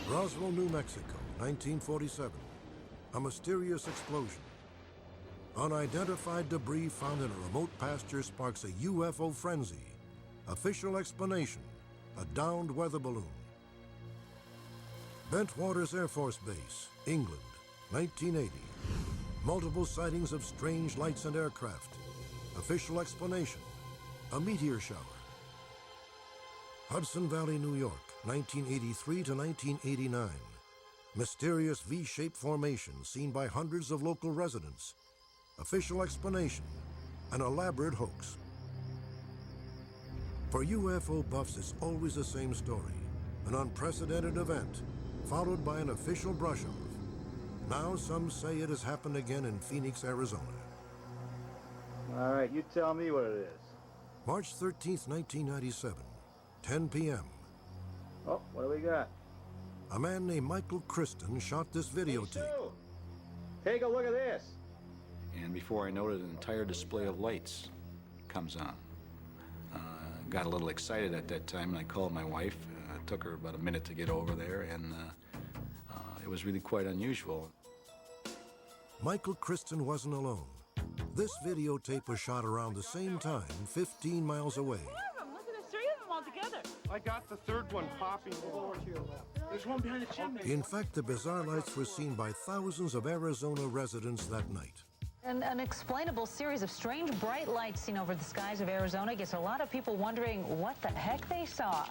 Roswell, New Mexico, 1947. A mysterious explosion. Unidentified debris found in a remote pasture sparks a UFO frenzy. Official explanation, a downed weather balloon. Bentwaters Air Force Base, England, 1980. Multiple sightings of strange lights and aircraft. Official explanation, a meteor shower. Hudson Valley, New York, 1983 to 1989. Mysterious V-shaped formation seen by hundreds of local residents. Official explanation, an elaborate hoax. For UFO buffs, it's always the same story. An unprecedented event, followed by an official brush-off. Now some say it has happened again in Phoenix, Arizona. All right, you tell me what it is. March 13th, 1997, 10 p.m. Oh, what do we got? A man named Michael Kristen shot this videotape. Hey, Sue, take a look at this. And before I noted, an entire display of lights comes on. Got a little excited at that time, and I called my wife. It took her about a minute to get over there, and it was really quite unusual. Michael Kristen wasn't alone. This videotape was shot around the same time, 15 miles away. Look at the three of them all together. I got the third one popping over to your left. There's one behind the chimney. In fact, the bizarre lights were seen by thousands of Arizona residents that night. An unexplainable series of strange bright lights seen over the skies of Arizona gets a lot of people wondering what the heck they saw.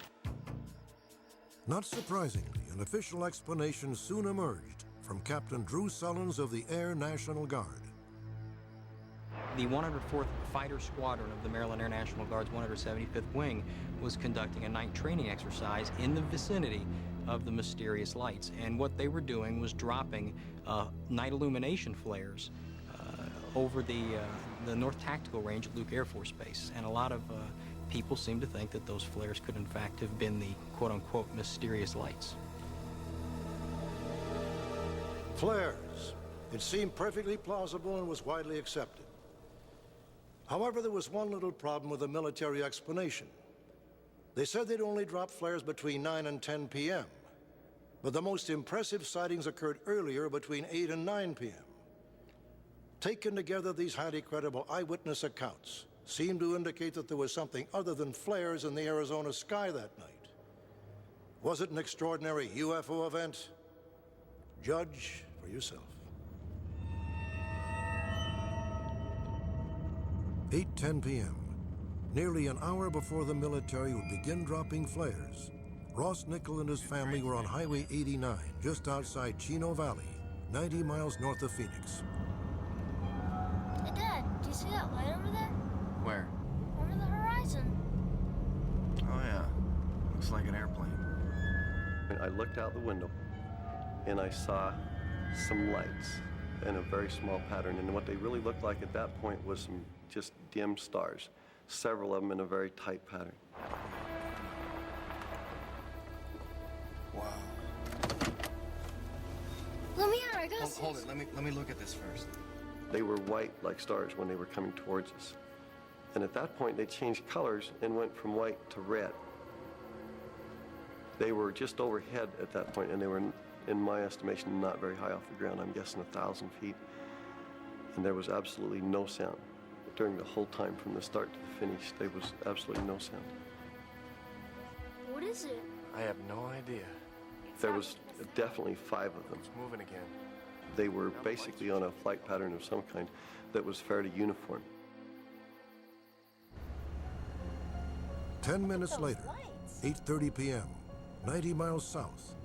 Not surprisingly, an official explanation soon emerged from Captain Drew Sullins of the Air National Guard. The 104th Fighter Squadron of the Maryland Air National Guard's 175th Wing was conducting a night training exercise in the vicinity of the mysterious lights. And what they were doing was dropping night illumination flares over the North Tactical Range at Luke Air Force Base. And a lot of people seem to think that those flares could in fact have been the quote-unquote mysterious lights. Flares. It seemed perfectly plausible and was widely accepted. However, there was one little problem with the military explanation. They said they'd only drop flares between 9 and 10 p.m., but the most impressive sightings occurred earlier between 8 and 9 p.m. Taken together, these highly credible eyewitness accounts seemed to indicate that there was something other than flares in the Arizona sky that night. Was it an extraordinary UFO event? Judge for yourself. 8:10 p.m. Nearly an hour before the military would begin dropping flares, Ross Nickel and his family were on Highway 89, just outside Chino Valley, 90 miles north of Phoenix. Hey, Dad, do you see that light over there? Where? Over the horizon. Oh, yeah. Looks like an airplane. I looked out the window, and I saw some lights in a very small pattern. And what they really looked like at that point was some just dim stars, several of them in a very tight pattern. Wow. Let me out, I got Hold it. Let me look at this first. They were white like stars when they were coming towards us. And at that point, they changed colors and went from white to red. They were just overhead at that point, and they were, in my estimation, not very high off the ground. I'm guessing 1,000 feet. And there was absolutely no sound. During the whole time, from the start to the finish, there was absolutely no sound. What is it? I have no idea. There was definitely 5 of them. It's moving again. They were basically on a flight pattern of some kind that was fairly uniform. 10 minutes later, 8:30 p.m., 90 miles south,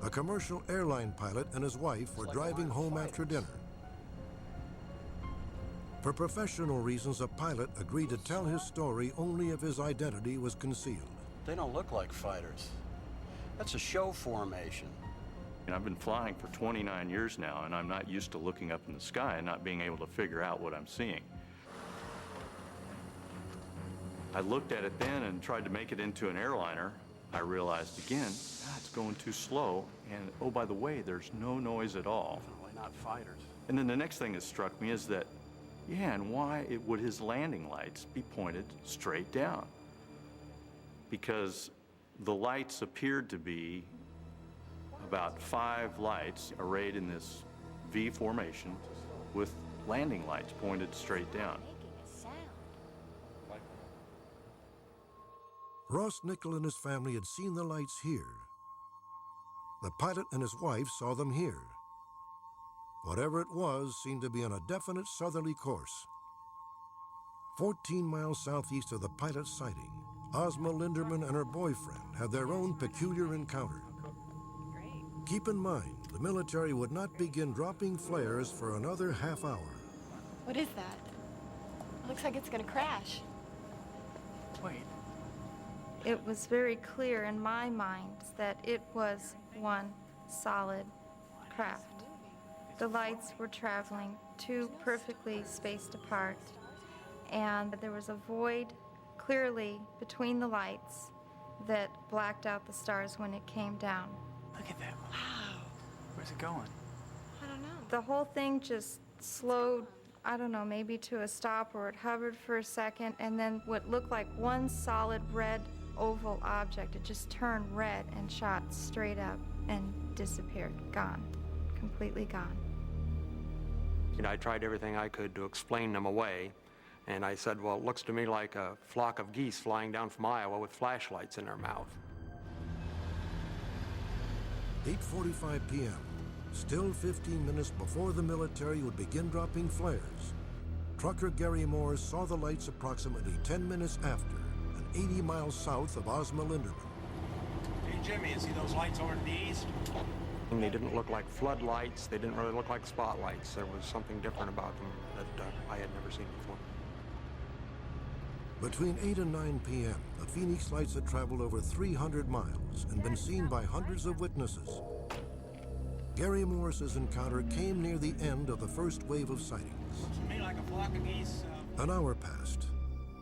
a commercial airline pilot and his wife were driving home after dinner. For professional reasons, a pilot agreed to tell his story only if his identity was concealed. They don't look like fighters. That's a show formation. I've been flying for 29 years now, and I'm not used to looking up in the sky and not being able to figure out what I'm seeing. I looked at it then and tried to make it into an airliner. I realized again, it's going too slow, and oh, by the way, there's no noise at all. Definitely not fighters. And then the next thing that struck me is that, yeah, and why would his landing lights be pointed straight down? Because the lights appeared to be about 5 lights arrayed in this V formation with landing lights pointed straight down. Ross Nickel and his family had seen the lights here. The pilot and his wife saw them here. Whatever it was seemed to be on a definite southerly course. 14 miles southeast of the pilot's sighting, Ozma Linderman and her boyfriend had their own peculiar encounter. Keep in mind, the military would not begin dropping flares for another half hour. What is that? It looks like it's gonna crash. Wait. It was very clear in my mind that it was one solid craft. The lights were traveling 2 perfectly spaced apart, and there was a void clearly between the lights that blacked out the stars when it came down. Look at that. Wow. Where's it going? I don't know. The whole thing just slowed, I don't know, maybe to a stop, or it hovered for a second, and then what looked like one solid red oval object, it just turned red and shot straight up and disappeared, gone, completely gone. I tried everything I could to explain them away, and I said, well, it looks to me like a flock of geese flying down from Iowa with flashlights in their mouth. 8:45 p.m., still 15 minutes before the military would begin dropping flares. Trucker Gary Moore saw the lights approximately 10 minutes after, and 80 miles south of Ozma Linderman. Hey, Jimmy, you see those lights over to the east? And they didn't look like floodlights. They didn't really look like spotlights. There was something different about them that I had never seen before. Between 8 and 9 p.m., the Phoenix lights had traveled over 300 miles and been seen by hundreds of witnesses. Gary Morris's encounter came near the end of the first wave of sightings. To me, like a flock of geese. An hour passed.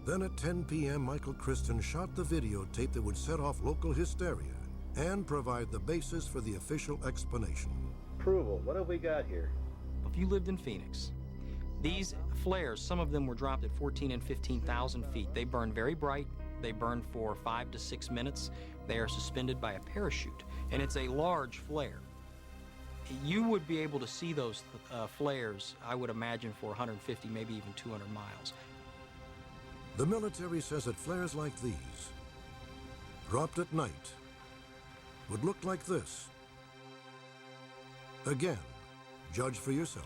Then at 10 p.m., Michael Christen shot the videotape that would set off local hysteria and provide the basis for the official explanation. Approval. What have we got here? If you lived in Phoenix, these flares, some of them were dropped at 14 and 15,000 feet. They burn very bright. They burn for 5 to 6 minutes. They are suspended by a parachute, and it's a large flare. You would be able to see those flares, I would imagine, for 150, maybe even 200 miles. The military says that flares like these, dropped at night, would look like this. Again, judge for yourself.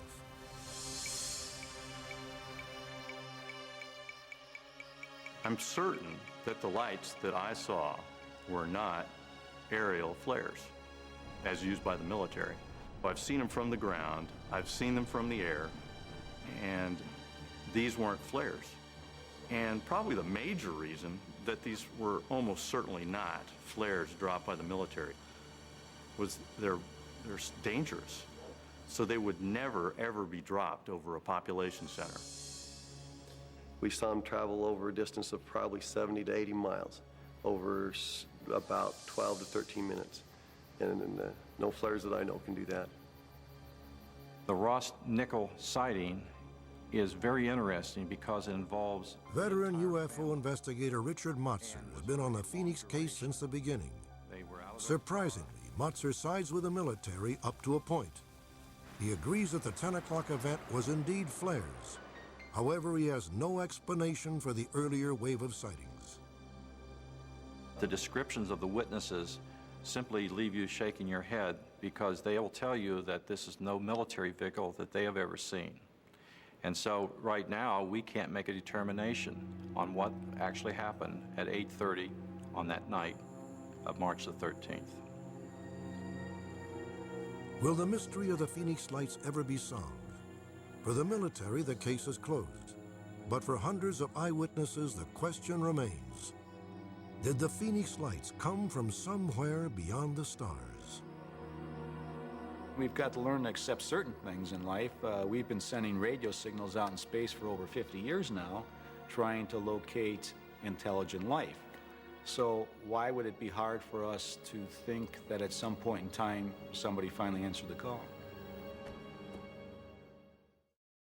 I'm certain that the lights that I saw were not aerial flares, as used by the military. I've seen them from the ground, I've seen them from the air, and these weren't flares. And probably the major reason that these were almost certainly not flares dropped by the military was they're dangerous. So they would never, ever be dropped over a population center. We saw them travel over a distance of probably 70 to 80 miles over about 12 to 13 minutes. And no flares that I know can do that. The Ross Nickel sighting is very interesting because it involves... Veteran UFO investigator Richard Motzer has been on the Phoenix case since the beginning. Surprisingly, Motzer sides with the military up to a point. He agrees that the 10 o'clock event was indeed flares. However, he has no explanation for the earlier wave of sightings. The descriptions of the witnesses simply leave you shaking your head because they will tell you that this is no military vehicle that they have ever seen. And so right now, we can't make a determination on what actually happened at 8:30 on that night of March the 13th. Will the mystery of the Phoenix lights ever be solved? For the military, the case is closed. But for hundreds of eyewitnesses, the question remains. Did the Phoenix lights come from somewhere beyond the stars? We've got to learn to accept certain things in life. We've been sending radio signals out in space for over 50 years now, trying to locate intelligent life. So why would it be hard for us to think that at some point in time, somebody finally answered the call?